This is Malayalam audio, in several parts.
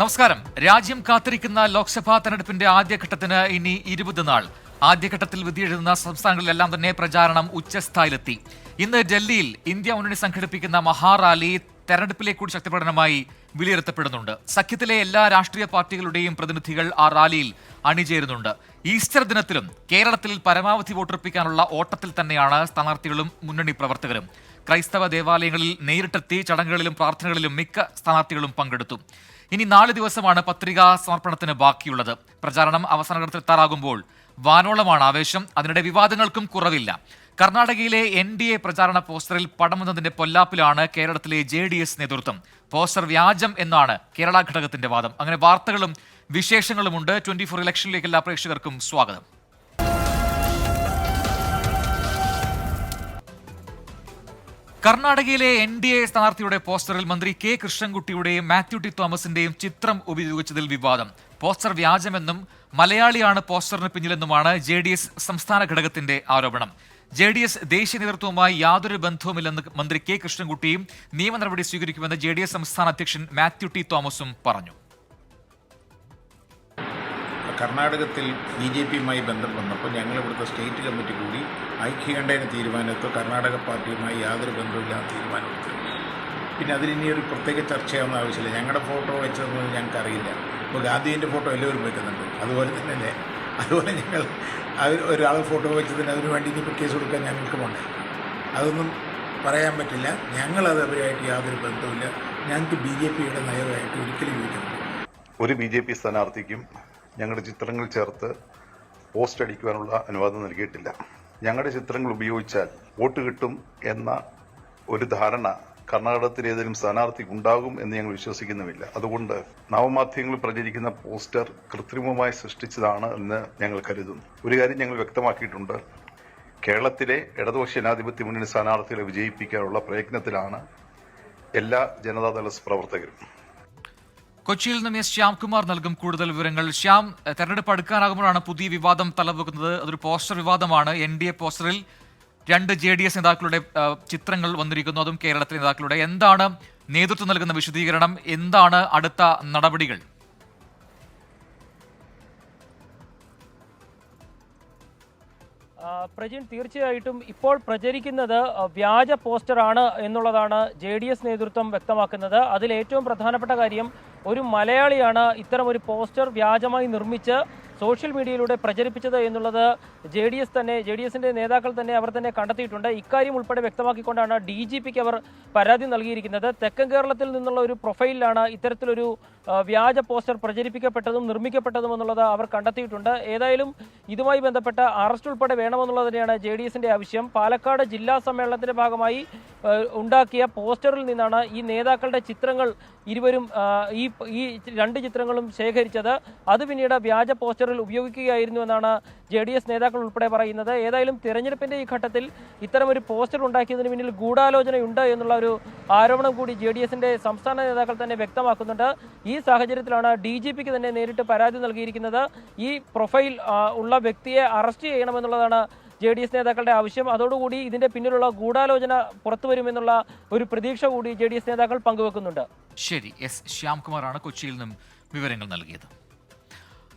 നമസ്കാരം. രാജ്യം കാത്തിരിക്കുന്ന ലോക്സഭാ തെരഞ്ഞെടുപ്പിന്റെ ആദ്യഘട്ടത്തിന് ഇനി 20 നാൾ. ആദ്യഘട്ടത്തിൽ വിധിയെഴുതുന്ന സംസ്ഥാനങ്ങളിലെല്ലാം തന്നെ പ്രചാരണം ഉച്ചസ്ഥായിലെത്തി. ഇന്ന് ഡൽഹിയിൽ ഇന്ത്യ മുന്നണി സംഘടിപ്പിക്കുന്ന മഹാറാലി തെരഞ്ഞെടുപ്പിലേക്കൂടി ശക്തിപ്രകടനമായി വിലയിരുത്തപ്പെടുന്നുണ്ട്. സഖ്യത്തിലെ എല്ലാ രാഷ്ട്രീയ പാർട്ടികളുടെയും പ്രതിനിധികൾ ആ റാലിയിൽ അണിചേരുന്നുണ്ട്. ഈസ്റ്റർ ദിനത്തിലും കേരളത്തിൽ പരമാവധി വോട്ടുറപ്പിക്കാനുള്ള ഓട്ടത്തിൽ തന്നെയാണ് സ്ഥാനാർത്ഥികളും മുന്നണി പ്രവർത്തകരും. ക്രൈസ്തവ ദേവാലയങ്ങളിൽ നേരിട്ടെത്തി ചടങ്ങുകളിലും പ്രാർത്ഥനകളിലും മിക്ക സ്ഥാനാർത്ഥികളും പങ്കെടുത്തു. ഇനി 4 ദിവസമാണ് പത്രികാ സമർപ്പണത്തിന് ബാക്കിയുള്ളത്. പ്രചാരണം അവസാനഘട്ടത്തിലെത്താറാകുമ്പോൾ വാനോളമാണ് ആവേശം. അതിനിടെ വിവാദങ്ങൾക്കും കുറവില്ല. കർണാടകയിലെ NDA പ്രചാരണ പോസ്റ്ററിൽ പടം വന്നതിന്റെ പൊല്ലാപ്പിലാണ് കേരളത്തിലെ JDS നേതൃത്വം. പോസ്റ്റർ വ്യാജം എന്നാണ് കേരള ഘടകത്തിന്റെ വാദം. അങ്ങനെ വാർത്തകളും വിശേഷങ്ങളുമുണ്ട്. 24 ഇലക്ഷനിലേക്ക് എല്ലാ പ്രേക്ഷകർക്കും സ്വാഗതം. കർണാടകയിലെ NDA സ്ഥാനാർത്ഥിയുടെ പോസ്റ്ററിൽ മന്ത്രി K കൃഷ്ണൻകുട്ടിയുടെയും മാത്യു ടി തോമസിന്റെയും ചിത്രം ഉപയോഗിച്ചതിൽ വിവാദം. പോസ്റ്റർ വ്യാജമെന്നും മലയാളിയാണ് പോസ്റ്ററിന് പിന്നിലെന്നുമാണ് JDS സംസ്ഥാന ഘടകത്തിന്റെ ആരോപണം. JDS ദേശീയ നേതൃത്വവുമായി യാതൊരു ബന്ധവുമില്ലെന്ന് മന്ത്രി K കൃഷ്ണൻകുട്ടിയും നിയമ നടപടി സ്വീകരിക്കുമെന്ന് JDS സംസ്ഥാന അധ്യക്ഷൻ മാത്യു ടി തോമസും പറഞ്ഞു. കർണാടകത്തിൽ BJPയുമായി ബന്ധം വന്നപ്പോൾ ഞങ്ങൾ ഇവിടുത്തെ സ്റ്റേറ്റ് കമ്മിറ്റി കൂടി ഐക്യകണ്ഠേന തീരുമാനത്തോ കർണാടക പാർട്ടിയുമായി യാതൊരു ബന്ധമില്ലാത്ത തീരുമാനമെടുത്തു. പിന്നെ അതിനിയൊരു പ്രത്യേക ചർച്ചയാവുന്ന ആവശ്യമില്ല. ഞങ്ങളുടെ ഫോട്ടോ വെച്ചതെന്ന് ഞങ്ങൾക്കറിയില്ല. ഇപ്പോൾ ഗാന്ധിജിൻ്റെ ഫോട്ടോ എല്ലാവരും വെക്കുന്നുണ്ട്. അതുപോലെ ഞങ്ങൾ ഒരാൾ ഫോട്ടോ വെച്ചതിന് അതിനു വേണ്ടി ഇനിയിപ്പോൾ കേസ് കൊടുക്കാൻ ഞങ്ങൾക്ക് പോകണ്ടേ? അതൊന്നും പറയാൻ പറ്റില്ല. ഞങ്ങളത് അവരുമായിട്ട് യാതൊരു ബന്ധവുമില്ല. ഞങ്ങൾക്ക് BJPയുടെ നയമായിട്ട് ഒരിക്കലും യോജിക്കുന്നില്ല. ഒരു BJP സ്ഥാനാർത്ഥിക്കും ഞങ്ങളുടെ ചിത്രങ്ങൾ ചേർത്ത് പോസ്റ്റ് അടിക്കുവാനുള്ള അനുവാദം നൽകിയിട്ടില്ല. ഞങ്ങളുടെ ചിത്രങ്ങൾ ഉപയോഗിച്ചാൽ വോട്ട് കിട്ടും എന്ന ഒരു ധാരണ കർണാടകത്തിൽ ഏതെങ്കിലും സ്ഥാനാർത്ഥിക്ക് ഉണ്ടാകും എന്ന് ഞങ്ങൾ വിശ്വസിക്കുന്നുമില്ല. അതുകൊണ്ട് നവമാധ്യമങ്ങളിൽ പ്രചരിക്കുന്ന പോസ്റ്റർ കൃത്രിമമായി സൃഷ്ടിച്ചതാണ് എന്ന് ഞങ്ങൾ കരുതുന്നു. ഒരു കാര്യം ഞങ്ങൾ വ്യക്തമാക്കിയിട്ടുണ്ട്. കേരളത്തിലെ ഇടതുപക്ഷ ജനാധിപത്യ മുന്നണി സ്ഥാനാർത്ഥികളെ വിജയിപ്പിക്കാനുള്ള പ്രയത്നത്തിലാണ് എല്ലാ ജനതാദള പ്രവർത്തകരും. കൊച്ചിയിൽ നിന്ന് ശ്യാംകുമാർ നൽകും കൂടുതൽ വിവരങ്ങൾ. ശ്യാം, തെരഞ്ഞെടുപ്പ് അടുക്കാനാകുമ്പോഴാണ് പുതിയ വിവാദം തലവെക്കുന്നത്. അതൊരു പോസ്റ്റർ വിവാദമാണ്. NDA പോസ്റ്ററിൽ 2 JDS നേതാക്കളുടെ ചിത്രങ്ങൾ വന്നിരിക്കുന്നു, അതും കേരളത്തിലെ നേതാക്കളുടെ. എന്താണ് നേതൃത്വം നൽകുന്ന വിശദീകരണം? എന്താണ് അടുത്ത നടപടികൾ? പ്രജിൻ, തീർച്ചയായിട്ടും ഇപ്പോൾ പ്രചരിക്കുന്നത് വ്യാജ പോസ്റ്ററാണ് എന്നുള്ളതാണ് JDS നേതൃത്വം വ്യക്തമാക്കുന്നത്. അതിൽ ഏറ്റവും പ്രധാനപ്പെട്ട കാര്യം, ഒരു മലയാളിയാണ് ഇത്തരം ഒരു പോസ്റ്റർ വ്യാജമായി നിർമ്മിച്ച് സോഷ്യൽ മീഡിയയിലൂടെ പ്രചരിപ്പിച്ചത് എന്നുള്ളത് JDSന്റെ നേതാക്കൾ തന്നെ അവർ തന്നെ കണ്ടെത്തിയിട്ടുണ്ട്. ഇക്കാര്യം ഉൾപ്പെടെ വ്യക്തമാക്കിക്കൊണ്ടാണ് DGPക്ക് അവർ പരാതി നൽകിയിരിക്കുന്നത്. തെക്കൻ കേരളത്തിൽ നിന്നുള്ള ഒരു പ്രൊഫൈലിലാണ് ഇത്തരത്തിലൊരു വ്യാജ പോസ്റ്റർ പ്രചരിപ്പിക്കപ്പെട്ടതും നിർമ്മിക്കപ്പെട്ടതും എന്നുള്ളത് അവർ കണ്ടെത്തിയിട്ടുണ്ട്. ഏതായാലും ഇതുമായി ബന്ധപ്പെട്ട അറസ്റ്റ് ഉൾപ്പെടെ വേണമെന്നുള്ളത് തന്നെയാണ് JDSന്റെ ആവശ്യം. പാലക്കാട് ജില്ലാ സമ്മേളനത്തിന്റെ ഭാഗമായി ഉണ്ടാക്കിയ പോസ്റ്ററിൽ നിന്നാണ് ഈ നേതാക്കളുടെ ചിത്രങ്ങൾ ഇരുവരും ഈ 2 ചിത്രങ്ങളും ശേഖരിച്ചത്. അത് പിന്നീട് വ്യാജ പോസ്റ്ററിൽ ഉപയോഗിക്കുകയായിരുന്നു എന്നാണ് JDS നേതാക്കൾ ഉൾപ്പെടെ പറയുന്നത്. ഏതായാലും തിരഞ്ഞെടുപ്പിന്റെ ഈ ഘട്ടത്തിൽ ഇത്തരമൊരു പോസ്റ്റർ ഉണ്ടാക്കിയതിന് പിന്നിൽ ഗൂഢാലോചനയുണ്ട് എന്നുള്ള ഒരു ആരോപണം കൂടി JDSന്റെ സംസ്ഥാന നേതാക്കൾ തന്നെ വ്യക്തമാക്കുന്നുണ്ട്. ഈ സാഹചര്യത്തിലാണ് DGPക്ക് തന്നെ നേരിട്ട് പരാതി നൽകിയിരിക്കുന്നത്. ഈ പ്രൊഫൈൽ ഉള്ള വ്യക്തിയെ അറസ്റ്റ് ചെയ്യണമെന്നുള്ളതാണ് JDS നേതാക്കളുടെ ആവശ്യം. അതോടുകൂടി ഇതിന്റെ പിന്നിലുള്ള ഗൂഢാലോചന പുറത്തുവരുമെന്നുള്ള ഒരു പ്രതീക്ഷ കൂടി JDS നേതാക്കൾ പങ്കുവെക്കുന്നുണ്ട്. ശരി, ശ്യാംകുമാറാണ് കൊച്ചിയിൽ നിന്നും വിവരങ്ങൾ നൽകിയത്.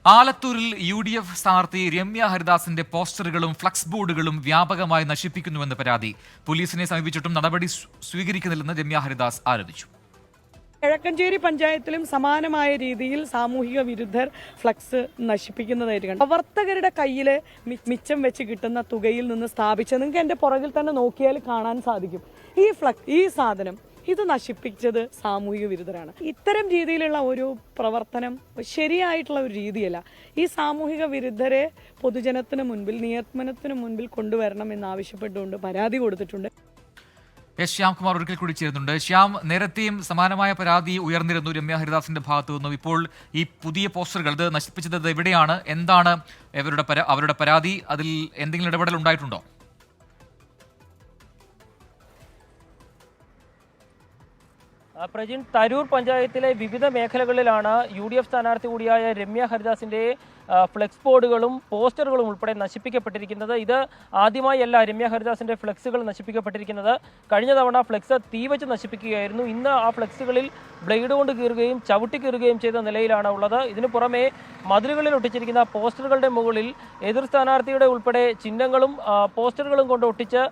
ആലത്തൂരിൽ UDF സ്ഥാനാർത്ഥി രമ്യ ഹരിദാസിന്റെ പോസ്റ്ററുകളും ഫ്ലക്സ് ബോർഡുകളും വ്യാപകമായി നശിപ്പിക്കുന്നുവെന്ന് പരാതി. പോലീസിനെ സമീപിച്ചിട്ടും നടപടി സ്വീകരിക്കുന്നില്ലെന്ന് രമ്യ ഹരിദാസ് ആരോപിച്ചു. കിഴക്കഞ്ചേരി പഞ്ചായത്തിലും സമാനമായ രീതിയിൽ സാമൂഹിക വിരുദ്ധർ ഫ്ലക്സ് നശിപ്പിക്കുന്നതായിട്ട് കണ്ടു. പ്രവർത്തകരുടെ കയ്യിൽ മിച്ചം വെച്ച് കിട്ടുന്ന തുകയിൽ നിന്ന് സ്ഥാപിച്ച, നിങ്ങൾക്ക് എൻ്റെ പുറകിൽ തന്നെ നോക്കിയാൽ കാണാൻ സാധിക്കും. ഈ സാധനം ഇത് നശിപ്പിച്ചത് സാമൂഹിക വിരുദ്ധരാണ്. ഇത്തരം രീതിയിലുള്ള ഒരു പ്രവർത്തനം ശരിയായിട്ടുള്ള ഒരു രീതിയല്ല. ഈ സാമൂഹിക വിരുദ്ധരെ പൊതുജനത്തിന് മുൻപിൽ, നിയമനത്തിന് മുൻപിൽ കൊണ്ടുവരണം എന്നാവശ്യപ്പെട്ടുകൊണ്ട് പരാതി കൊടുത്തിട്ടുണ്ട്. ശ്യാംകുമാർ ഒരിക്കൽ കൂടി ചേരുന്നുണ്ട്. ശ്യാം, നേരത്തെയും സമാനമായ പരാതി ഉയർന്നിരുന്നു രമ്യ ഹരിദാസിന്റെ ഭാഗത്തു നിന്നും. ഇപ്പോൾ ഈ പുതിയ പോസ്റ്ററുകൾ ഇത് നശിപ്പിച്ചത് എവിടെയാണ്? എന്താണ് അവരുടെ പരാതി? അതിൽ എന്തെങ്കിലും ഇടപെടൽ ഉണ്ടായിട്ടുണ്ടോ? പ്രജിൻ, തരൂർ പഞ്ചായത്തിലെ വിവിധ മേഖലകളിലാണ് UDF സ്ഥാനാർത്ഥി കൂടിയായ രമ്യ ഹരിദാസിന്റെ ഫ്ലെക്സ് ബോർഡുകളും പോസ്റ്ററുകളും ഉൾപ്പെടെ നശിപ്പിക്കപ്പെട്ടിരിക്കുന്നത്. ഇത് ആദ്യമായല്ല രമ്യ ഹരിദാസിന്റെ ഫ്ലെക്സുകൾ നശിപ്പിക്കപ്പെട്ടിരിക്കുന്നത്. കഴിഞ്ഞ തവണ ഫ്ലെക്സ് തീവച്ച് നശിപ്പിക്കുകയായിരുന്നു. ഇന്ന് ആ ഫ്ലെക്സുകളിൽ ബ്ലേഡ് കൊണ്ട് കീറുകയും ചവിട്ടി കീറുകയും ചെയ്ത നിലയിലാണ് ഉള്ളത്. ഇതിനു പുറമെ മതിലുകളിൽ ഒട്ടിച്ചിരിക്കുന്ന പോസ്റ്ററുകളുടെ മുകളിൽ എതിർ സ്ഥാനാർത്ഥിയുടെ ഉൾപ്പെടെ ചിഹ്നങ്ങളും പോസ്റ്ററുകളും കൊണ്ട് ഒട്ടിച്ച്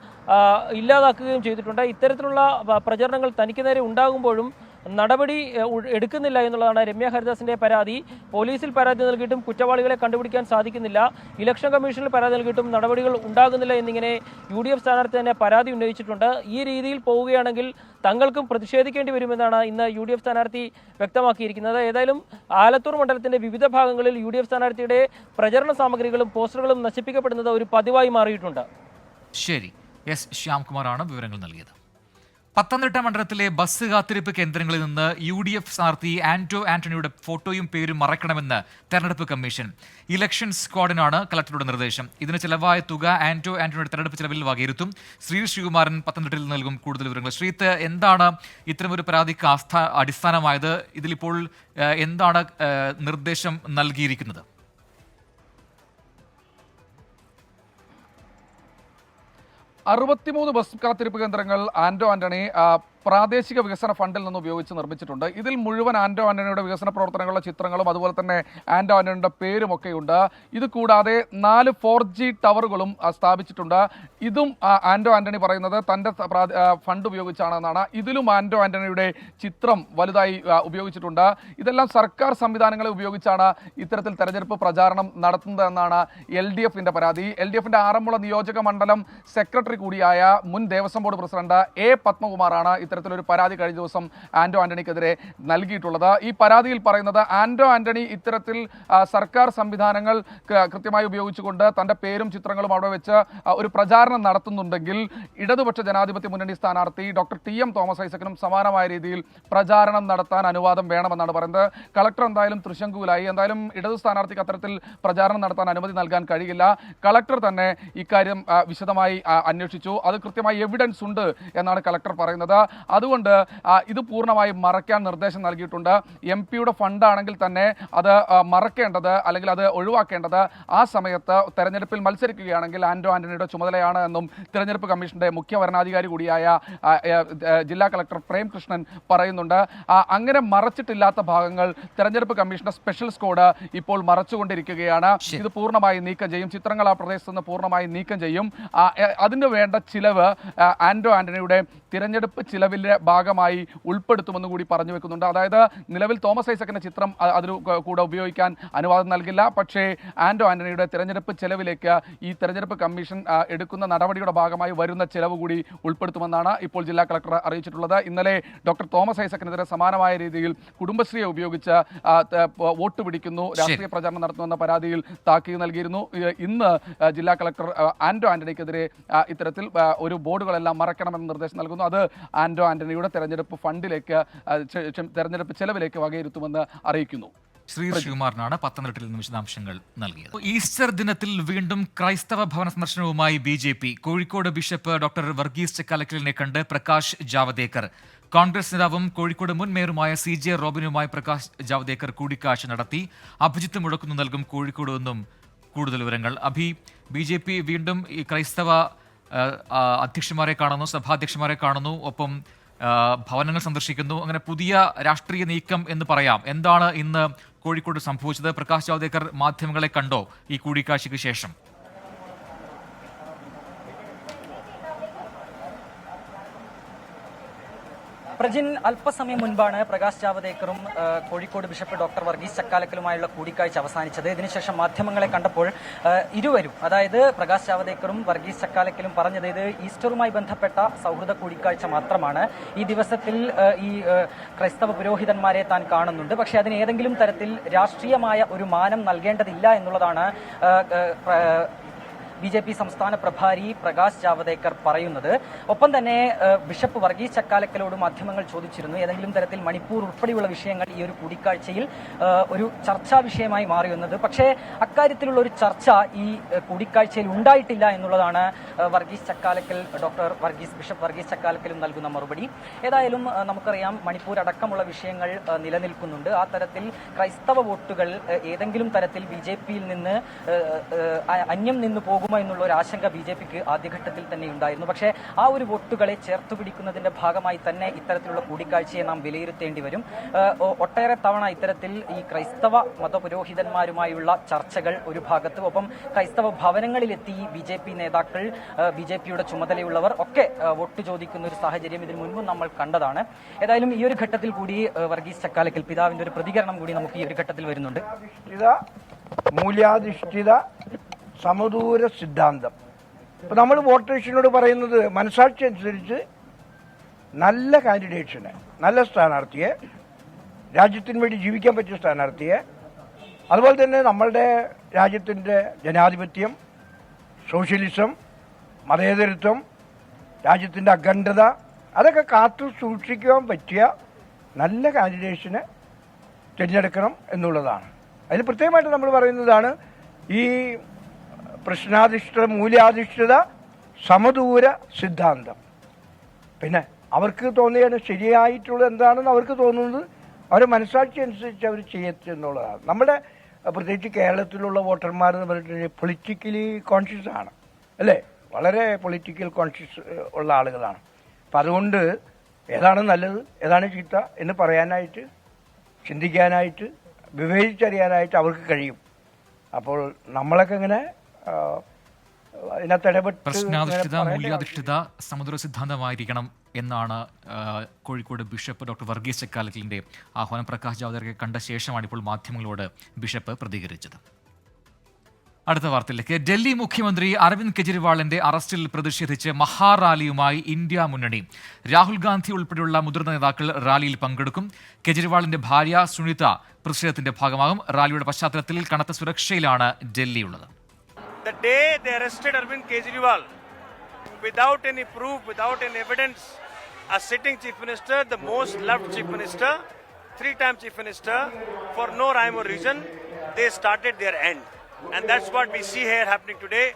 ഇല്ലാതാക്കുകയും ചെയ്തിട്ടുണ്ട്. ഇത്തരത്തിലുള്ള പ്രചരണങ്ങൾ തനിക്ക് നേരെ ഉണ്ടാകുമ്പോഴും നടപടി എടുക്കുന്നില്ല എന്നുള്ളതാണ് രമ്യ ഹരിദാസിന്റെ പരാതി. പോലീസിൽ പരാതി നൽകിയിട്ടും കുറ്റവാളികളെ കണ്ടുപിടിക്കാൻ സാധിക്കുന്നില്ല. ഇലക്ഷൻ കമ്മീഷനിൽ പരാതി നൽകിയിട്ടും നടപടികൾ ഉണ്ടാകുന്നില്ല എന്നിങ്ങനെ UDF സ്ഥാനാർത്ഥി തന്നെ പരാതി ഉന്നയിച്ചിട്ടുണ്ട്. ഈ രീതിയിൽ പോവുകയാണെങ്കിൽ തങ്ങൾക്കും പ്രതിഷേധിക്കേണ്ടി വരുമെന്നാണ് ഇന്ന് UDF സ്ഥാനാർത്ഥി വ്യക്തമാക്കിയിരിക്കുന്നത്. ഏതായാലും ആലത്തൂർ മണ്ഡലത്തിന്റെ വിവിധ ഭാഗങ്ങളിൽ UDF സ്ഥാനാർത്ഥിയുടെ പ്രചരണ സാമഗ്രികളും പോസ്റ്ററുകളും നശിപ്പിക്കപ്പെടുന്നത് ഒരു പതിവായി മാറിയിട്ടുണ്ട്. ശരി, S ശ്യാംകുമാറാണ് വിവരങ്ങൾ നൽകിയത്. പത്തനംതിട്ട മണ്ഡലത്തിലെ ബസ് കാത്തിരിപ്പ് കേന്ദ്രങ്ങളിൽ നിന്ന് UDF സ്ഥാനാർത്ഥി ആന്റോ ആന്റണിയുടെ ഫോട്ടോയും പേരും മറയ്ക്കണമെന്ന് തെരഞ്ഞെടുപ്പ് കമ്മീഷൻ. ഇലക്ഷൻ സ്ക്വാഡിനാണ് കളക്ടറുടെ നിർദ്ദേശം. ഇതിന് ചെലവായ തുക ആന്റോ ആന്റണിയുടെ തെരഞ്ഞെടുപ്പ് ചെലവിൽ വകയിരുത്തും. ശ്രീകുമാരൻ പത്തനംതിട്ടയിൽ നൽകും കൂടുതൽ വിവരങ്ങൾ. ശ്രീത്ത്, എന്താണ് ഇത്തരമൊരു പരാതിക്ക് അടിസ്ഥാനമായത്? ഇതിലിപ്പോൾ എന്താണ് നിർദ്ദേശം നൽകിയിരിക്കുന്നത്? 63 ബസ് കാത്തിരിപ്പ് കേന്ദ്രങ്ങൾ ആന്റോ ആന്റണി പ്രാദേശിക വികസന ഫണ്ടിൽ നിന്ന് ഉപയോഗിച്ച് നിർമ്മിച്ചിട്ടുണ്ട്. ഇതിൽ മുഴുവൻ ആന്റോ ആന്റണിയുടെ വികസന പ്രവർത്തനങ്ങളുടെ ചിത്രങ്ങളും അതുപോലെ തന്നെ ആന്റോ ആന്റണിയുടെ പേരുമൊക്കെയുണ്ട്. ഇത് കൂടാതെ 4 4G ടവറുകളും സ്ഥാപിച്ചിട്ടുണ്ട്. ഇതും ആന്റോ ആന്റണി പറയുന്നത് തൻ്റെ ഫണ്ട് ഉപയോഗിച്ചാണെന്നാണ്. ഇതിലും ആന്റോ ആന്റണിയുടെ ചിത്രം വലുതായി ഉപയോഗിച്ചിട്ടുണ്ട്. ഇതെല്ലാം സർക്കാർ സംവിധാനങ്ങളെ ഉപയോഗിച്ചാണ് ഇത്തരത്തിൽ തെരഞ്ഞെടുപ്പ് പ്രചാരണം നടത്തുന്നതെന്നാണ് LDFിന്റെ പരാതി. LDFിന്റെ ആറന്മുള നിയോജക മണ്ഡലം സെക്രട്ടറി കൂടിയായ മുൻ ദേവസ്വം ബോർഡ് പ്രസിഡന്റ് A പത്മകുമാറാണ് ഇത്തരത്തിലൊരു പരാതി കഴിഞ്ഞ ദിവസം ആന്റോ ആന്റണിക്കെതിരെ നൽകിയിട്ടുള്ളത്. ഈ പരാതിയിൽ പറയുന്നത് ആന്റോ ആന്റണി ഇത്തരത്തിൽ സർക്കാർ സംവിധാനങ്ങൾ കൃത്യമായി ഉപയോഗിച്ചുകൊണ്ട് തൻ്റെ പേരും ചിത്രങ്ങളും അവിടെ വെച്ച് ഒരു പ്രചാരണം നടത്തുന്നുണ്ടെങ്കിൽ ഇടതുപക്ഷ ജനാധിപത്യ മുന്നണി സ്ഥാനാർത്ഥി ഡോക്ടർ TM തോമസ് ഐസക്കിനും സമാനമായ രീതിയിൽ പ്രചാരണം നടത്താൻ അനുവാദം വേണമെന്നാണ് പറയുന്നത്. കളക്ടർ എന്തായാലും തൃശങ്കൂലായി. എന്തായാലും ഇടതു സ്ഥാനാർത്ഥിക്ക് അത്തരത്തിൽ പ്രചാരണം നടത്താൻ അനുമതി നൽകാൻ കഴിയില്ല. കളക്ടർ തന്നെ ഇക്കാര്യം വിശദമായി അന്വേഷിച്ചു. അത് കൃത്യമായി എവിഡൻസ് ഉണ്ട് എന്നാണ് കളക്ടർ പറയുന്നത്. അതുകൊണ്ട് ഇത് പൂർണ്ണമായും മറയ്ക്കാൻ നിർദ്ദേശം നൽകിയിട്ടുണ്ട്. MP-യുടെ ഫണ്ടാണെങ്കിൽ തന്നെ അത് മറക്കേണ്ടത് അല്ലെങ്കിൽ അത് ഒഴിവാക്കേണ്ടത് ആ സമയത്ത് തെരഞ്ഞെടുപ്പിൽ മത്സരിക്കുകയാണെങ്കിൽ ആന്റോ ആന്റണിയുടെ ചുമതലയാണ് എന്നും തെരഞ്ഞെടുപ്പ് കമ്മീഷന്റെ മുഖ്യ വരണാധികാരി കൂടിയായ ജില്ലാ കളക്ടർ പ്രേംകൃഷ്ണൻ പറയുന്നുണ്ട്. അങ്ങനെ മറച്ചിട്ടില്ലാത്ത ഭാഗങ്ങൾ തെരഞ്ഞെടുപ്പ് കമ്മീഷന്റെ സ്പെഷ്യൽ സ്ക്വാഡ് ഇപ്പോൾ മറച്ചുകൊണ്ടിരിക്കുകയാണ്. ഇത് പൂർണ്ണമായി നീക്കം ചെയ്യും. ചിത്രങ്ങൾ ആ പ്രദേശത്ത് നിന്ന് പൂർണ്ണമായി നീക്കം ചെയ്യും. അതിന് വേണ്ട ചിലവ് ആന്റോ ആന്റണിയുടെ തിരഞ്ഞെടുപ്പ് ചിലവിലെ ഭാഗമായി ഉൾപ്പെടുത്തുമെന്ന് കൂടി പറഞ്ഞു വെക്കുന്നുണ്ട്. അതായത് നിലവിൽ തോമസ് ഐസക്കിന്റെ ചിത്രം അതിൽ കൂടെ ഉപയോഗിക്കാൻ അനുവാദം നൽകില്ല. പക്ഷേ ആന്റോ ആന്റണിയുടെ തിരഞ്ഞെടുപ്പ് ചെലവിലേക്ക് ഈ തെരഞ്ഞെടുപ്പ് കമ്മീഷൻ എടുക്കുന്ന നടപടിയുടെ ഭാഗമായി വരുന്ന ചിലവ് കൂടി ഉൾപ്പെടുത്തുമെന്നാണ് ഇപ്പോൾ ജില്ലാ കളക്ടർ അറിയിച്ചിട്ടുള്ളത്. ഇന്നലെ ഡോക്ടർ തോമസ് ഐസക്കിനെതിരെ സമാനമായ രീതിയിൽ കുടുംബശ്രീയെ ഉപയോഗിച്ച് വോട്ട് പിടിക്കുന്നു, രാഷ്ട്രീയ പ്രചാരണം നടത്തുമെന്ന പരാതിയിൽ താക്കീത് നൽകിയിരുന്നു. ഇന്ന് ജില്ലാ കളക്ടർ ആന്റോ ആന്റണിക്കെതിരെ ഇത്തരത്തിൽ ഒരു ബോർഡുകളെല്ലാം മറയ്ക്കണമെന്ന് നിർദ്ദേശം നൽകുന്നു. അത് ആന്റോ ആന്റണിയുടെ തെരഞ്ഞെടുപ്പ് ഫണ്ടിലേക്ക് തെരഞ്ഞെടുപ്പ് ചെലവിലേക്ക് വകയിരുത്തുമെന്ന് അറിയിക്കുന്നു. ശ്രീകുമാറിനാണ് പത്തനംതിട്ടയിൽ നിന്ന് വിശദാംശങ്ങൾ നൽകിയത്. ഈസ്റ്റർ ദിനത്തിൽ വീണ്ടും ക്രൈസ്തവ ഭവന സന്ദർശനവുമായി BJP. Kozhikode bishop doctor Varghese ചക്കാലക്കലിനെ കണ്ട് പ്രകാശ് ജാവദേക്കർ. കോൺഗ്രസ് നേതാവും കോഴിക്കോട് മുൻ മേയറുമായ CJ റോബിനുമായി പ്രകാശ് ജാവദേക്കർ കൂടിക്കാഴ്ച നടത്തി. അഭിജിത്ത് മുഴക്കുന്നു നൽകും കോഴിക്കോട് നിന്നും കൂടുതൽ വിവരങ്ങൾ. BJP വീണ്ടും ഈ ക്രൈസ്തവ അധ്യക്ഷന്മാരെ കാണുന്നു, സഭാധ്യക്ഷന്മാരെ കാണുന്നു, ഒപ്പം ഭവനങ്ങൾ സന്ദർശിക്കുന്നു. അങ്ങനെ പുതിയ രാഷ്ട്രീയ നീക്കം എന്ന് പറയാം. എന്താണ് ഇന്ന് കോഴിക്കോട് സംഭവിച്ചത്? പ്രകാശ് ജാവദേക്കർ മാധ്യമങ്ങളെ കണ്ടോ ഈ കൂടിക്കാഴ്ചയ്ക്ക് ശേഷം? പ്രജിൻ, അല്പസമയം മുൻപാണ് പ്രകാശ് ജാവദേക്കറും കോഴിക്കോട് ബിഷപ്പ് ഡോക്ടർ വർഗീസ് ചക്കാലക്കലുമായുള്ള കൂടിക്കാഴ്ച അവസാനിച്ചത്. ഇതിനുശേഷം മാധ്യമങ്ങളെ കണ്ടപ്പോൾ ഇരുവരും, അതായത് പ്രകാശ് ജാവദേക്കറും വർഗീസ് ചക്കാലക്കലും പറഞ്ഞത് ഇത് ഈസ്റ്ററുമായി ബന്ധപ്പെട്ട സൗഹൃദ കൂടിക്കാഴ്ച മാത്രമാണ്. ഈ ദിവസത്തിൽ ഈ ക്രൈസ്തവ പുരോഹിതന്മാരെ താൻ കാണുന്നുണ്ട്, പക്ഷേ അതിന് ഏതെങ്കിലും തരത്തിൽ രാഷ്ട്രീയമായ ഒരു മാനം നൽകേണ്ടതില്ല എന്നുള്ളതാണ് BJP സംസ്ഥാന പ്രഭാരി പ്രകാശ് ജാവദേക്കർ പറയുന്നത്. ഒപ്പം തന്നെ ബിഷപ്പ് വർഗീസ് ചക്കാലക്കലോട് മാധ്യമങ്ങൾ ചോദിച്ചിരുന്നു ഏതെങ്കിലും തരത്തിൽ മണിപ്പൂർ ഉൾപ്പെടെയുള്ള വിഷയങ്ങൾ ഈ ഒരു കൂടിക്കാഴ്ചയിൽ ഒരു ചർച്ചാ വിഷയമായി മാറിയെന്നത്. പക്ഷേ അക്കാര്യത്തിലുള്ള ഒരു ചർച്ച ഈ കൂടിക്കാഴ്ചയിൽ ഉണ്ടായിട്ടില്ല എന്നുള്ളതാണ് ബിഷപ്പ് വർഗീസ് ചക്കാലക്കലും നൽകുന്ന മറുപടി. ഏതായാലും നമുക്കറിയാം മണിപ്പൂർ അടക്കമുള്ള വിഷയങ്ങൾ നിലനിൽക്കുന്നുണ്ട്. ആ തരത്തിൽ ക്രൈസ്തവ വോട്ടുകൾ ഏതെങ്കിലും തരത്തിൽ BJPയിൽ നിന്ന് അന്യം നിന്ന് പോകുമോ എന്നുള്ള ഒരു ആശങ്ക BJPക്ക് ആദ്യഘട്ടത്തിൽ തന്നെ ഉണ്ടായിരുന്നു. പക്ഷേ ആ ഒരു വോട്ടുകളെ ചേർത്തു പിടിക്കുന്നതിന്റെ ഭാഗമായി തന്നെ ഇത്തരത്തിലുള്ള കൂടിക്കാഴ്ചയെ നാം വിലയിരുത്തേണ്ടി വരും. ഒട്ടേറെ തവണ ഇത്തരത്തിൽ ഈ ക്രൈസ്തവ മതപുരോഹിതന്മാരുമായുള്ള ചർച്ചകൾ ഒരു ഭാഗത്ത്, ഒപ്പം ക്രൈസ്തവ ഭവനങ്ങളിലെത്തി BJP നേതാക്കൾ, BJPയുടെ ചുമതലയുള്ളവർ ഒക്കെ വോട്ട് ചോദിക്കുന്ന ഒരു സാഹചര്യം ഇതിനു മുൻപും നമ്മൾ കണ്ടതാണ്. ഏതായാലും ഈ ഒരു ഘട്ടത്തിൽ കൂടി വർഗീസ് ചക്കാലക്കൽ പിതാവിന്റെ ഒരു പ്രതികരണം കൂടി നമുക്ക് ഈ ഒരു ഘട്ടത്തിൽ വരുന്നുണ്ട്. മൂല്യാധിഷ്ഠിത സമദൂര സിദ്ധാന്തം. ഇപ്പൊ നമ്മൾ വോട്ടേഴ്സിനോട് പറയുന്നത് മനസാക്ഷി അനുസരിച്ച് നല്ല കാൻഡിഡേറ്റ്സിനെ, നല്ല സ്ഥാനാർത്ഥിയെ, രാജ്യത്തിന് വേണ്ടി ജീവിക്കാൻ പറ്റിയ സ്ഥാനാർത്ഥിയെ, അതുപോലെ തന്നെ നമ്മളുടെ രാജ്യത്തിൻ്റെ ജനാധിപത്യം, സോഷ്യലിസം, മതേതരത്വം, രാജ്യത്തിൻ്റെ അഖണ്ഡത അതൊക്കെ കാത്തു സൂക്ഷിക്കാൻ പറ്റിയ നല്ല കാൻഡിഡേറ്റ്സിനെ തിരഞ്ഞെടുക്കണം എന്നുള്ളതാണ്. അതിൽ പ്രത്യേകമായിട്ട് നമ്മൾ പറയുന്നതാണ് ഈ പ്രശ്നാധിഷ്ഠിത മൂല്യാധിഷ്ഠിത സമദൂര സിദ്ധാന്തം. പിന്നെ അവർക്ക് തോന്നിയാണ് ശരിയായിട്ടുള്ളത് എന്താണെന്ന് അവർക്ക് തോന്നുന്നത് അവരെ മനസാക്ഷി അനുസരിച്ച് അവർ ചെയ്യെന്നുള്ളതാണ്. നമ്മുടെ പ്രത്യേകിച്ച് കേരളത്തിലുള്ള വോട്ടർമാർ എന്ന് പറഞ്ഞിട്ടുണ്ടെങ്കിൽ പൊളിറ്റിക്കലി കോൺഷ്യസ് ആണ്, അല്ലേ? വളരെ പൊളിറ്റിക്കൽ കോൺഷ്യസ് ഉള്ള ആളുകളാണ്. അപ്പം അതുകൊണ്ട് ഏതാണ് നല്ലത്, ഏതാണ് ചീത്ത എന്ന് പറയാനായിട്ട്, ചിന്തിക്കാനായിട്ട്, വിവേചിച്ചറിയാനായിട്ട് അവർക്ക് കഴിയും. അപ്പോൾ നമ്മളൊക്കെ ഇങ്ങനെ പ്രശ്നാധിഷ്ഠിത മൂല്യാധിഷ്ഠിത സമുദ്ര സിദ്ധാന്തമായിരിക്കണം എന്നാണ് കോഴിക്കോട് ബിഷപ്പ് ഡോക്ടർ വർഗീസ് ചക്കാലക്കലിന്റെ ആഹ്വാനം. പ്രകാശ് ജാവദേക്കറെ കണ്ട ശേഷമാണ് ഇപ്പോൾ മാധ്യമങ്ങളോട് ബിഷപ്പ് പ്രതികരിച്ചത്. അടുത്ത വാർത്തയിലേക്ക്. ഡൽഹി മുഖ്യമന്ത്രി അരവിന്ദ് കെജ്രിവാളിന്റെ അറസ്റ്റിൽ പ്രതിഷേധിച്ച് മഹാറാലിയുമായി ഇന്ത്യ മുന്നണി. രാഹുൽ ഗാന്ധി ഉൾപ്പെടെയുള്ള മുതിർന്ന നേതാക്കൾ റാലിയിൽ പങ്കെടുക്കും. കെജ്രിവാളിന്റെ ഭാര്യ സുനിത പ്രതിഷേധത്തിന്റെ ഭാഗമാകും. റാലിയുടെ പശ്ചാത്തലത്തിൽ കനത്ത സുരക്ഷയിലാണ് ഡൽഹിയുള്ളത്. The day they arrested Arvind Kejriwal, without any proof, without any evidence, a sitting chief minister, the most loved chief minister, 3-time chief minister, for no rhyme or reason, they started their end. And that's what we see here happening today.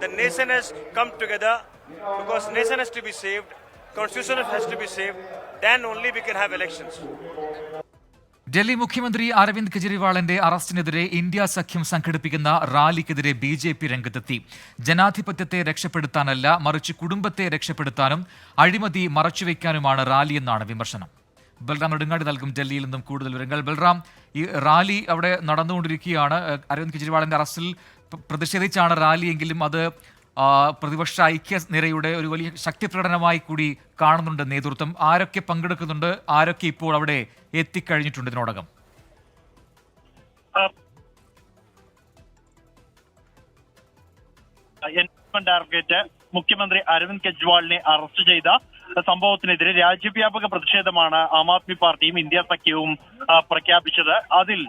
The nation has come together because nation has to be saved, constitution has to be saved, then only we can have elections. Delhi മുഖ്യമന്ത്രി അരവിന്ദ് കെജ്രിവാളിന്റെ അറസ്റ്റിനെതിരെ ഇന്ത്യ സഖ്യം സംഘടിപ്പിക്കുന്ന റാലിക്കെതിരെ BJP രംഗത്തെത്തി. ജനാധിപത്യത്തെ രക്ഷപ്പെടുത്താനല്ല, മറിച്ച് കുടുംബത്തെ രക്ഷപ്പെടുത്താനും അഴിമതി മറച്ചുവെക്കാനുമാണ് റാലിയെന്നാണ് വിമർശനം. ബൽറാം നെടുങ്ങാടി നൽകും ഡൽഹിയിൽ നിന്നും കൂടുതൽ വിവരങ്ങൾ. ബൽറാം, ഈ റാലി അവിടെ നടന്നുകൊണ്ടിരിക്കുകയാണ്. അരവിന്ദ് കെജ്രിവാളിന്റെ അറസ്റ്റിൽ പ്രതിഷേധിച്ചാണ് റാലിയെങ്കിലും അത് പ്രതിപക്ഷ ഐക്യനിരയുടെ ഒരു വലിയ ശക്തി പ്രകടനമായി കൂടി കാണുന്നുണ്ട് നേതൃത്വം. ആരൊക്കെ പങ്കെടുക്കുന്നുണ്ട്, ആരൊക്കെ ഇപ്പോൾ അവിടെ എത്തിക്കഴിഞ്ഞിട്ടുണ്ട് ഇതിനോടകം? ഡയറക്ടറേറ്റ് മുഖ്യമന്ത്രി അരവിന്ദ് കെജ്രിവാളിനെ അറസ്റ്റ് ചെയ്ത സംഭവത്തിനെതിരെ രാജ്യവ്യാപക പ്രതിഷേധമാണ് ആം ആദ്മി പാർട്ടിയും ഇന്ത്യ സഖ്യവും പ്രഖ്യാപിച്ചത്. അതിൽ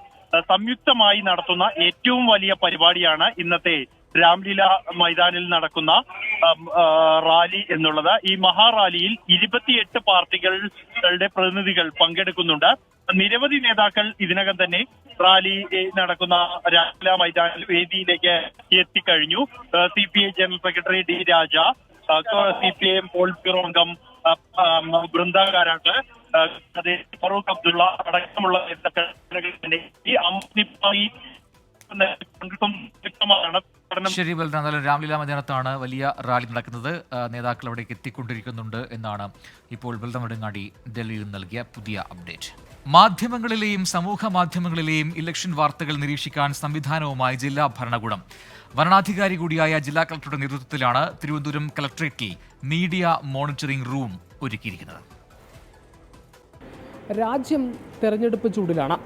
സംയുക്തമായി നടത്തുന്ന ഏറ്റവും വലിയ പരിപാടിയാണ് ഇന്നത്തെ രാംലീല മൈതാനിൽ നടക്കുന്ന റാലി എന്നുള്ളത്. ഈ മഹാറാലിയിൽ 28 പാർട്ടികളുടെ പ്രതിനിധികൾ പങ്കെടുക്കുന്നുണ്ട്. നിരവധി നേതാക്കൾ ഇതിനകം തന്നെ റാലി നടക്കുന്ന രാംലീല മൈതാനിൽ വേദിയിലേക്ക് എത്തിക്കഴിഞ്ഞു. CPI ജനറൽ സെക്രട്ടറി D രാജ, CPIM പോളിറ്റ് ബ്യൂറോ അംഗം ബൃന്ദ കാരാട്ട്, ഫറൂഖ് അബ്ദുള്ള അടക്കമുള്ള നേതാക്കൾ ഈ ആദ്മി പാർട്ടി ശരി ബൽറാം, രാംലീല മൈതാനത്താണ് വലിയ റാലി നടക്കുന്നത്. നേതാക്കൾ അവിടേക്ക് എത്തിക്കൊണ്ടിരിക്കുന്നുണ്ട് എന്നാണ് ഇപ്പോൾ ബൽറാം നെടുങ്ങാടി ഡൽഹിയിൽ നൽകിയ പുതിയ അപ്ഡേറ്റ്. മാധ്യമങ്ങളിലെയും സമൂഹ മാധ്യമങ്ങളിലെയും ഇലക്ഷൻ വാർത്തകൾ നിരീക്ഷിക്കാൻ സംവിധാനവുമായി ജില്ലാ ഭരണകൂടം. വരണാധികാരി കൂടിയായ ജില്ലാ കളക്ടറുടെ നേതൃത്വത്തിലാണ് തിരുവനന്തപുരം കളക്ടറേറ്റിൽ മീഡിയ മോണിറ്ററിംഗ് റൂം ഒരുക്കിയിരിക്കുന്നത്. രാജ്യം തെരഞ്ഞെടുപ്പ് ചൂടിലാണ്.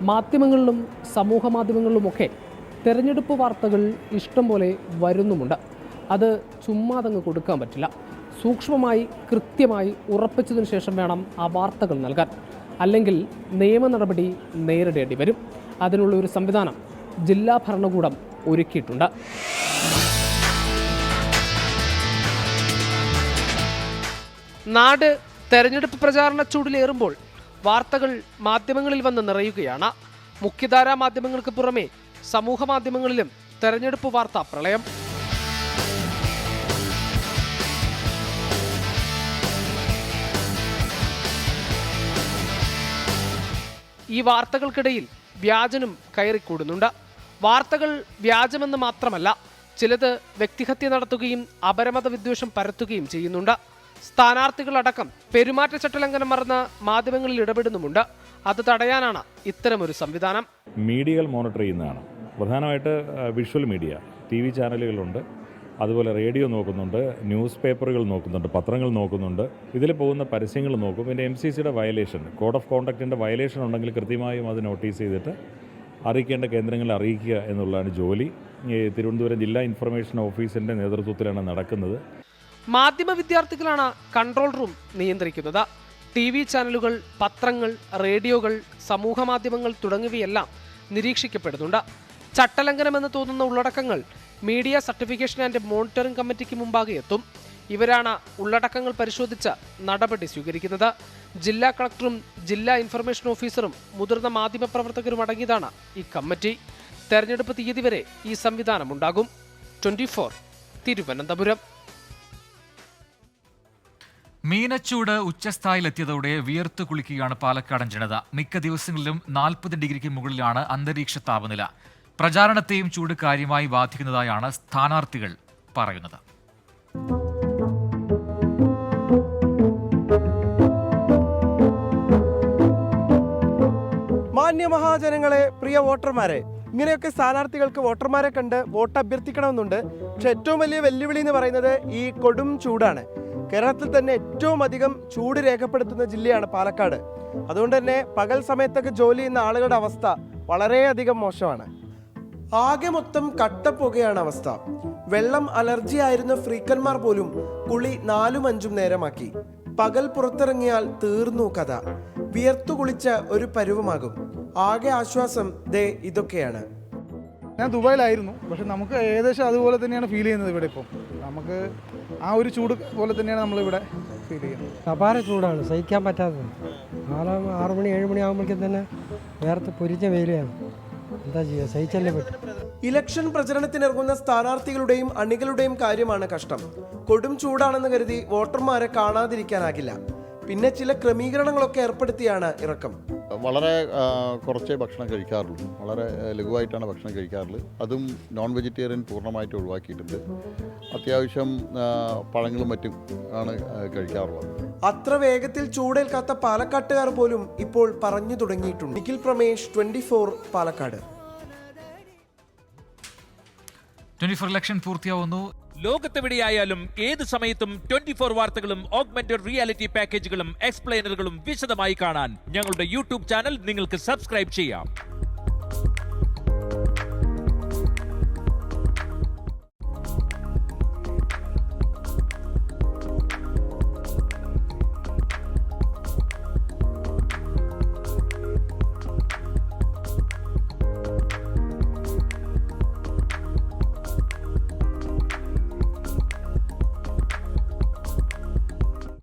മാധ്യമങ്ങളിലും സമൂഹ മാധ്യമങ്ങളിലുമൊക്കെ തെരഞ്ഞെടുപ്പ് വാർത്തകൾ ഇഷ്ടം പോലെ വരുന്നുമുണ്ട്. അത് ചുമ്മാതങ്ങ് കൊടുക്കാൻ പറ്റില്ല. സൂക്ഷ്മമായി കൃത്യമായി ഉറപ്പിച്ചതിന് ശേഷം വേണം ആ വാർത്തകൾ നൽകാൻ. അല്ലെങ്കിൽ നിയമ നടപടി നേരിടേണ്ടി വരും. അതിനുള്ള ഒരു സംവിധാനം ജില്ലാ ഭരണകൂടം ഒരുക്കിയിട്ടുണ്ട്. നാട് തെരഞ്ഞെടുപ്പ് പ്രചാരണ ചൂടിലേറുമ്പോൾ വാർത്തകൾ മാധ്യമങ്ങളിൽ വന്ന് നിറയുകയാണ്. മുഖ്യധാരാ മാധ്യമങ്ങൾക്ക് പുറമെ സമൂഹ മാധ്യമങ്ങളിലും തെരഞ്ഞെടുപ്പ് വാർത്താ പ്രളയം. ഈ വാർത്തകൾക്കിടയിൽ വ്യാജനും കയറിക്കൂടുന്നുണ്ട്. വാർത്തകൾ വ്യാജമെന്ന് മാത്രമല്ല, ചിലത് വ്യക്തിഹത്യ നടത്തുകയും അപരമത വിദ്വേഷം പരത്തുകയും ചെയ്യുന്നുണ്ട്. സ്ഥാനാർത്ഥികളടക്കം പെരുമാറ്റച്ചട്ടലംഘനം മറന്ന് മാധ്യമങ്ങളിൽ ഇടപെടുന്നുമുണ്ട്. അത് തടയാനാണ് ഇത്തരമൊരു സംവിധാനം. മീഡിയകൾ മോണിറ്റർ ചെയ്യുന്നതാണ് പ്രധാനമായിട്ട്. വിഷ്വൽ മീഡിയ, TV ചാനലുകളുണ്ട്, അതുപോലെ റേഡിയോ നോക്കുന്നുണ്ട്, ന്യൂസ് പേപ്പറുകൾ നോക്കുന്നുണ്ട്, പത്രങ്ങൾ നോക്കുന്നുണ്ട്. ഇതിൽ പോകുന്ന പരസ്യങ്ങൾ നോക്കും. പിന്നെ MCCയുടെ വയലേഷൻ, കോഡ് ഓഫ് കോണ്ടക്റ്റിൻ്റെ വയലേഷൻ ഉണ്ടെങ്കിൽ കൃത്യമായും അത് നോട്ടീസ് ചെയ്തിട്ട് അറിയിക്കേണ്ട കേന്ദ്രങ്ങളെ അറിയിക്കുക എന്നുള്ളതാണ് ജോലി. തിരുവനന്തപുരം ജില്ലാ ഇൻഫർമേഷൻ ഓഫീസിൻ്റെ നേതൃത്വത്തിലാണ് നടക്കുന്നത്. മാധ്യമ വിദ്യാർത്ഥികളാണ് കൺട്രോൾ റൂം നിയന്ത്രിക്കുന്നത്. TV ചാനലുകൾ, പത്രങ്ങൾ, റേഡിയോകൾ, സമൂഹ മാധ്യമങ്ങൾ തുടങ്ങിയവയെല്ലാം നിരീക്ഷിക്കപ്പെടുന്നുണ്ട്. ചട്ടലംഘനമെന്ന് തോന്നുന്ന ഉള്ളടക്കങ്ങൾ മീഡിയ സർട്ടിഫിക്കേഷൻ ആൻഡ് മോണിറ്ററിംഗ് കമ്മിറ്റിക്ക് മുമ്പാകെ എത്തും. ഇവരാണ് ഉള്ളടക്കങ്ങൾ പരിശോധിച്ച് നടപടി സ്വീകരിക്കുന്നത്. ജില്ലാ കളക്ടറും ജില്ലാ ഇൻഫർമേഷൻ ഓഫീസറും മുതിർന്ന മാധ്യമപ്രവർത്തകരും അടങ്ങിയതാണ് ഈ കമ്മിറ്റി. തെരഞ്ഞെടുപ്പ് തീയതി വരെ ഈ സംവിധാനമുണ്ടാകും. 24 തിരുവനന്തപുരം. മീനച്ചൂട് ഉച്ചസ്ഥായിലെത്തിയതോടെ വിയർത്തു കുളിക്കുകയാണ് പാലക്കാടൻ ജനത. മിക്ക ദിവസങ്ങളിലും 40 ഡിഗ്രിക്ക് മുകളിലാണ് അന്തരീക്ഷ താപനില. പ്രചാരണത്തെയും ചൂട് കാര്യമായി ബാധിക്കുന്നതായാണ് സ്ഥാനാർത്ഥികൾ പറയുന്നത്. മാന്യമഹാജനങ്ങളെ, പ്രിയ വോട്ടർമാരെ, ഇങ്ങനെയൊക്കെ സ്ഥാനാർത്ഥികൾക്ക് വോട്ടർമാരെ കണ്ട് വോട്ട് അഭ്യർത്ഥിക്കണമെന്നുണ്ട്. പക്ഷെ ഏറ്റവും വലിയ വെല്ലുവിളി എന്ന് പറയുന്നത് ഈ കൊടും ചൂടാണ്. കേരളത്തിൽ തന്നെ ഏറ്റവും അധികം ചൂട് രേഖപ്പെടുത്തുന്ന ജില്ലയാണ് പാലക്കാട്. അതുകൊണ്ട് തന്നെ പകൽ സമയത്തൊക്കെ ജോലി ചെയ്യുന്ന ആളുകളുടെ അവസ്ഥ വളരെയധികം മോശമാണ്. ആകെ മൊത്തം കട്ടപ്പുകയാണ് അവസ്ഥ. വെള്ളം അലർജി ആയിരുന്ന ഫ്രീക്കന്മാർ പോലും കുളി 4-5 നേരമാക്കി. പകൽ പുറത്തിറങ്ങിയാൽ തീർന്നു കഥ. വിയർത്തു കുളിച്ച ഒരു പരുവമാകും. ആകെ ആശ്വാസം ദേ ഇതൊക്കെയാണ്. ഞാൻ ദുബായിലായിരുന്നു, പക്ഷെ നമുക്ക് ഏകദേശം അതുപോലെ തന്നെയാണ് ഫീൽ ചെയ്യുന്നത്. ഇവിടെ ഇപ്പം നമുക്ക് ആ ഒരു ചൂട് പോലെ തന്നെയാണ് നമ്മളിവിടെ ഫീൽ ചെയ്യുന്നത്. അപാര ചൂടാണ്, സഹിക്കാൻ പറ്റാത്തത്. 6 മണി 7 മണി ആകുമ്പോഴേക്കും തന്നെ വേർത്ത് പൊരിച്ച വെയിലാണ്. എന്താ ചെയ്യുക, സഹിച്ചല്ലേ പറ്റും. ഇലക്ഷൻ പ്രചരണത്തിനിറങ്ങുന്ന സ്ഥാനാർത്ഥികളുടെയും അണികളുടെയും കാര്യമാണ് കഷ്ടം. കൊടും ചൂടാണെന്ന് കരുതി വോട്ടർമാരെ കാണാതിരിക്കാനാകില്ല. പിന്നെ ചില ക്രമീകരണങ്ങളൊക്കെ ഏർപ്പെടുത്തിയാണ് ഇറക്കം. വളരെ കുറച്ചേ ഭക്ഷണം കഴിക്കാറുള്ളൂ. വളരെ ലഘുവായിട്ടാണ് ഭക്ഷണം കഴിക്കാറുള്ളത്. അതും നോൺ വെജിറ്റേറിയൻ പൂർണ്ണമായിട്ട് ഒഴിവാക്കിയിട്ടുണ്ട്. അത്യാവശ്യം പഴങ്ങളും മറ്റും ആണ് കഴിക്കാറുള്ളത്. അത്ര വേഗത്തിൽ ചൂടേൽക്കാത്ത പാലക്കാട്ടുകാർ പോലും ഇപ്പോൾ പറഞ്ഞു തുടങ്ങിയിട്ടുണ്ട്. നിഖിൽ പ്രമേഷ്, 24 പാലക്കാട്. 24 ഇലക്ഷൻ പൂർത്തിയാവുന്നു. ലോകത്തെവിടെയായാലും ഏത് സമയത്തും 24 വാർത്തകളും ഓഗ്മെന്റഡ് റിയാലിറ്റി പാക്കേജുകളും എക്സ്പ്ലെയിനറുകളും വിശദമായി കാണാൻ ഞങ്ങളുടെ YouTube ചാനൽ നിങ്ങൾക്ക് സബ്സ്ക്രൈബ് ചെയ്യാം.